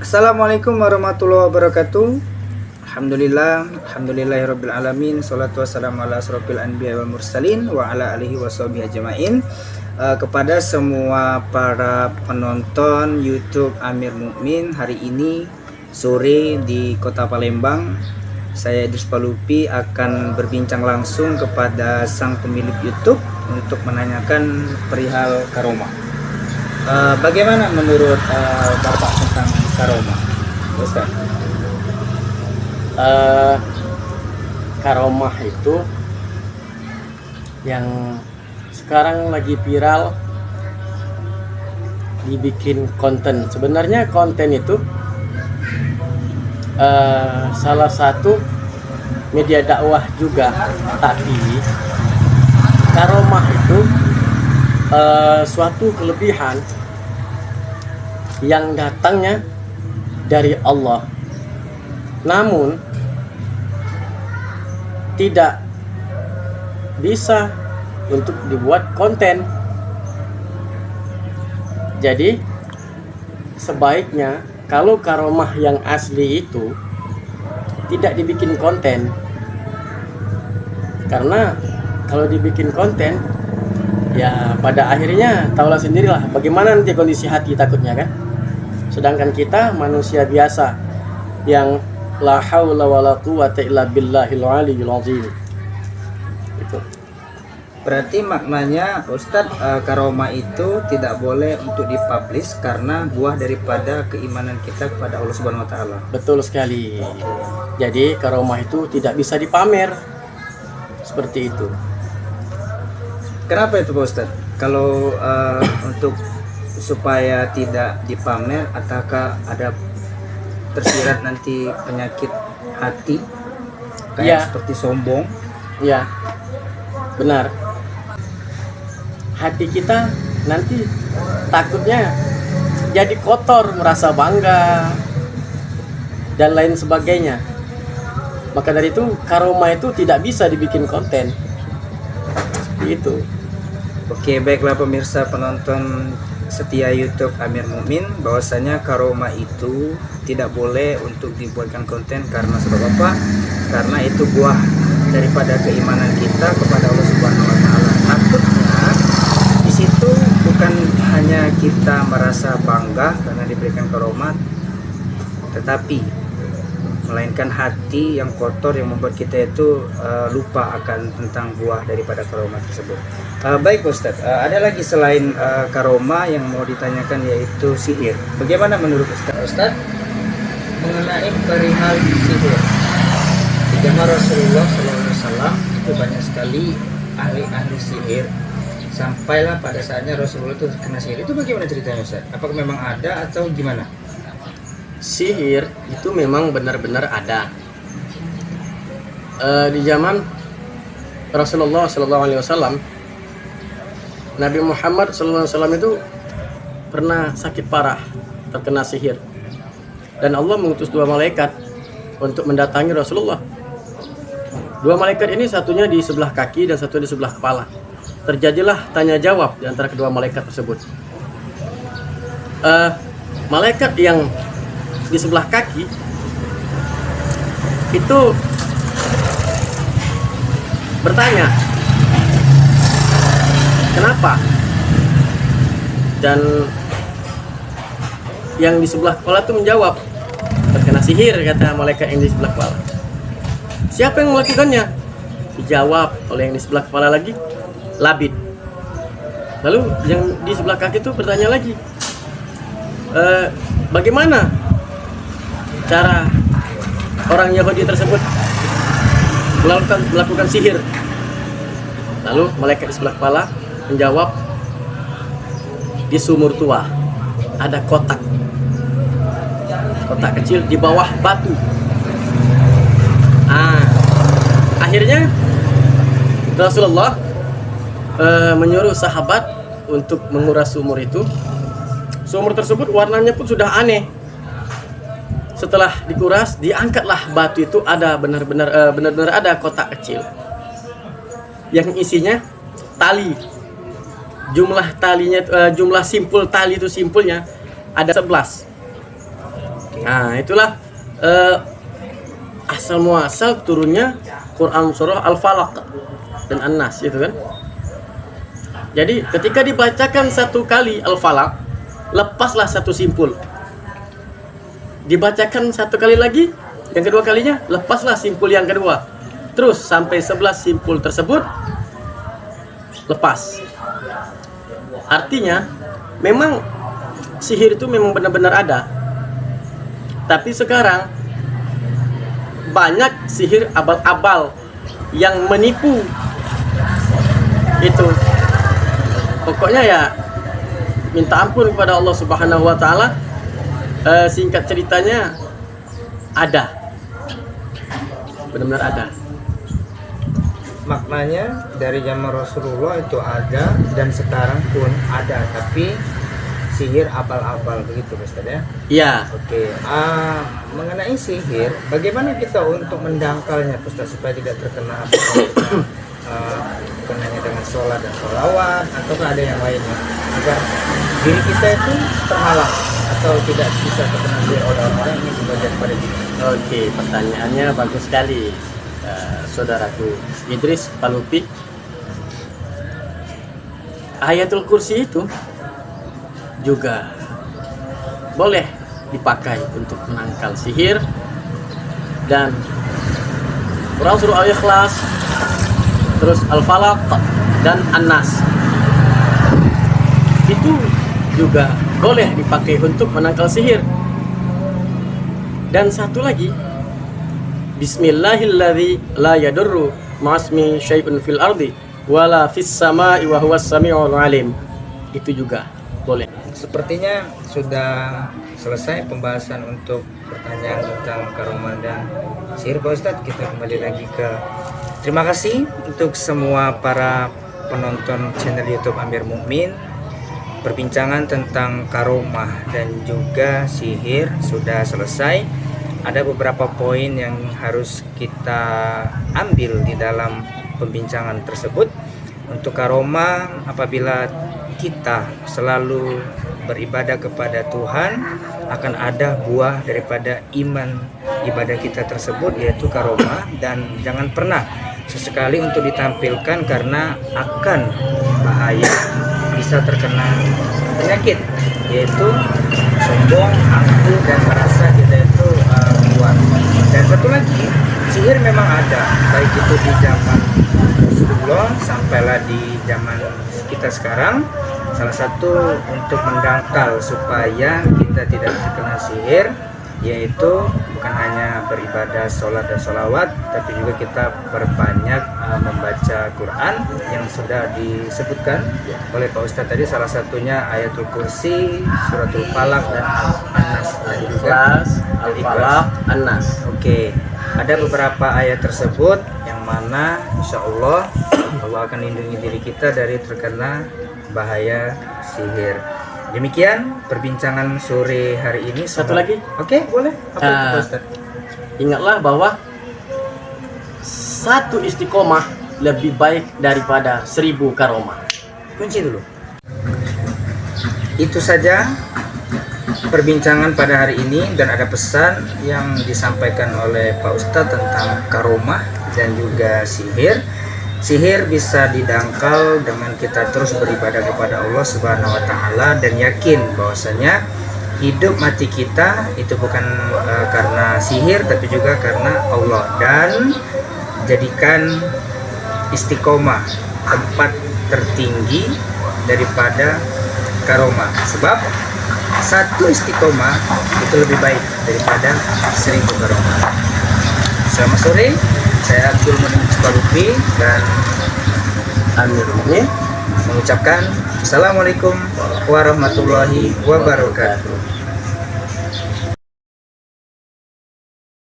Assalamualaikum warahmatullahi wabarakatuh. Alhamdulillahirabbil alamin. Shalatu wassalamu ala asrofil anbiya wal mursalin wa ala alihi washabihi ajmain. Kepada semua para penonton YouTube Amir Mukmin, hari ini sore di Kota Palembang, saya Idris Palupi akan berbincang langsung kepada sang pemilik YouTube untuk menanyakan perihal karomah. Bagaimana menurut Bapak tentang karomah, Ustaz? Karomah itu yang sekarang lagi viral, dibikin konten. Sebenarnya konten itu salah satu media dakwah juga, tapi karomah itu suatu kelebihan yang datangnya dari Allah, namun tidak bisa untuk dibuat konten. Jadi sebaiknya kalau karomah yang asli itu tidak dibikin konten, karena kalau dibikin konten ya pada akhirnya tahulah sendirilah bagaimana nanti kondisi hati takutnya kan. Sedangkan kita manusia biasa yang la haula wala quwata illa billahil aliyyil azim. Itu. Berarti maknanya Ustadz, karomah itu tidak boleh untuk dipublish karena buah daripada keimanan kita kepada Allah Subhanahu wa taala. Betul sekali. Jadi karomah itu tidak bisa dipamer. Seperti itu. Kenapa itu Pak Ustadz? Kalau untuk supaya tidak dipamer, ataukah ada tersirat nanti penyakit hati kayak seperti sombong? Ya, benar. Hati kita nanti takutnya jadi kotor, merasa bangga dan lain sebagainya. Maka dari itu karomah itu tidak bisa dibikin konten. Seperti itu. Oke, baiklah pemirsa penonton setia YouTube Amir Mukmin, bahwasanya karomah itu tidak boleh untuk dibuatkan konten karena sebab apa? Karena itu buah daripada keimanan kita kepada Allah Subhanahu wa taala. Takutnya di situ bukan hanya kita merasa bangga karena diberikan karomah, tetapi melainkan hati yang kotor yang membuat kita itu lupa akan tentang buah daripada karomah tersebut. Baik Ustadz, ada lagi selain karomah yang mau ditanyakan, yaitu sihir. Bagaimana menurut Ustadz mengenai perihal sihir? Di zaman Rasulullah SAW itu banyak sekali ahli-ahli sihir. Sampailah pada saatnya Rasulullah itu terkena sihir. Itu bagaimana ceritanya Ustadz? Apakah memang ada atau gimana? Sihir itu memang benar-benar ada. Di zaman Rasulullah SAW, Nabi Muhammad SAW itu pernah sakit parah, terkena sihir, dan Allah mengutus dua malaikat untuk mendatangi Rasulullah. Dua malaikat ini satunya di sebelah kaki dan satu di sebelah kepala. Terjadilah tanya jawab di antara kedua malaikat tersebut. Malaikat yang di sebelah kaki itu bertanya, kenapa? Dan yang di sebelah kepala itu menjawab, terkena sihir, kata malaikat yang di sebelah kepala. Siapa yang melakukannya? Dijawab oleh yang di sebelah kepala lagi, Labid. Lalu yang di sebelah kaki itu bertanya lagi, bagaimana cara orang Yahudi tersebut melakukan sihir? Lalu malaikat di sebelah kepala menjawab, di sumur tua ada kotak kecil di bawah batu. Akhirnya Rasulullah menyuruh sahabat untuk menguras sumur itu. Sumur tersebut warnanya pun sudah aneh. Setelah dikuras, diangkatlah batu itu, ada benar-benar ada kotak kecil yang isinya tali. Jumlah talinya, jumlah simpul tali itu simpulnya ada 11. Nah, itulah asal muasal turunnya Quran surah Al-Falaq dan An-Nas itu kan. Jadi ketika dibacakan satu kali Al-Falaq, lepaslah satu simpul. Dibacakan satu kali lagi, yang kedua kalinya lepaslah simpul yang kedua. Terus sampai 11 simpul tersebut lepas. Artinya memang sihir itu memang benar-benar ada. Tapi sekarang banyak sihir abal-abal yang menipu. Itu pokoknya ya minta ampun kepada Allah Subhanahu wa taala. Singkat ceritanya ada. Benar-benar ada. Maknanya dari zaman Rasulullah itu ada dan sekarang pun ada, tapi sihir abal-abal begitu Ustaz ya? Iya. Oke. Mengenai sihir, bagaimana kita untuk mendangkalnya Ustaz supaya tidak terkena bukan hanya dengan sholat dan sholawat atau ada yang lainnya agar diri kita itu terhalang atau tidak bisa terkena sihir oleh orang-orang yang ingin belajar pada kita? Oke, pertanyaannya bagus sekali, saudaraku Idris Palupi. Ayatul Kursi itu juga boleh dipakai untuk menangkal sihir, dan Quran surah Al-Ikhlas, terus Al-Falaq dan An-Nas itu juga boleh dipakai untuk menangkal sihir. Dan satu lagi, Bismillahilladzi la yadurru ma'asmi syai'un fil ardi wala fis sama'i wa huwas sami'ul alim. Itu juga boleh. Sepertinya sudah selesai pembahasan untuk pertanyaan tentang karomah dan sihir Pak Ustadz. Kita kembali lagi ke terima kasih untuk semua para penonton channel YouTube Amir Mukmin. Perbincangan tentang karomah dan juga sihir sudah selesai. Ada beberapa poin yang harus kita ambil di dalam pembincangan tersebut. Untuk karomah, apabila kita selalu beribadah kepada Tuhan, akan ada buah daripada iman ibadah kita tersebut, yaitu karomah. Dan jangan pernah sesekali untuk ditampilkan karena akan bahaya, bisa terkena penyakit, yaitu sombong, angkuh, dan merasa kita itu kuat. Dan satu lagi, sihir memang ada, baik itu di zaman Rasulullah sampailah di zaman kita sekarang. Salah satu untuk mendangkal supaya kita tidak terkena sihir, yaitu bukan hanya beribadah sholat dan sholawat, tapi juga kita perbanyak membaca Quran yang sudah disebutkan oleh Pak Ustadz tadi. Salah satunya Ayatul Kursi, Suratul Falaq dan An-Nas tadi juga. Al-Falaq, An-Nas. Oke, ada beberapa ayat tersebut yang mana insya Allah Allah akan lindungi diri kita dari terkena bahaya sihir. Demikian perbincangan sore hari ini. Satu lagi? Oke, boleh. Apa itu, Pak Ustadz? Ingatlah bahwa satu istiqomah lebih baik daripada 1000 karomah. Kunci dulu. Itu saja perbincangan pada hari ini, dan ada pesan yang disampaikan oleh Pak Ustadz tentang karomah dan juga sihir. Sihir bisa didangkal dengan kita terus beribadah kepada Allah Subhanahu wa taala dan yakin bahwasanya hidup mati kita itu bukan karena sihir tapi juga karena Allah. Dan jadikan istiqomah tempat tertinggi daripada karomah, sebab satu istiqomah itu lebih baik daripada 1000 karomah. Selamat sore, saya Abdul Munim Palupi dan Amir Mukmin mengucapkan Assalamualaikum warahmatullahi wabarakatuh.